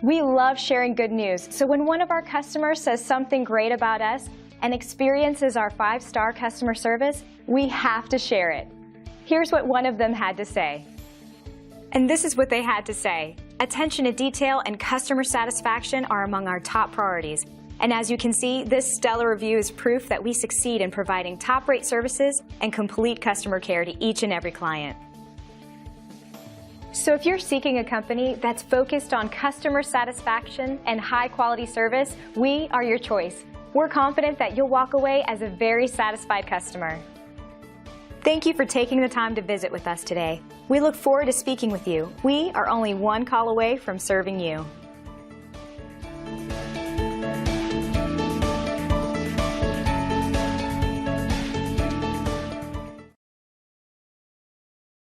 We love sharing good news, so when one of our customers says something great about us and experiences our 5-star customer service, we have to share it. Here's what one of them had to say. And this is what they had to say. Attention to detail and customer satisfaction are among our top priorities. And as you can see, this stellar review is proof that we succeed in providing top-rate services and complete customer care to each and every client. So if you're seeking a company that's focused on customer satisfaction and high-quality service, we are your choice. We're confident that you'll walk away as a very satisfied customer. Thank you for taking the time to visit with us today. We look forward to speaking with you. We are only one call away from serving you.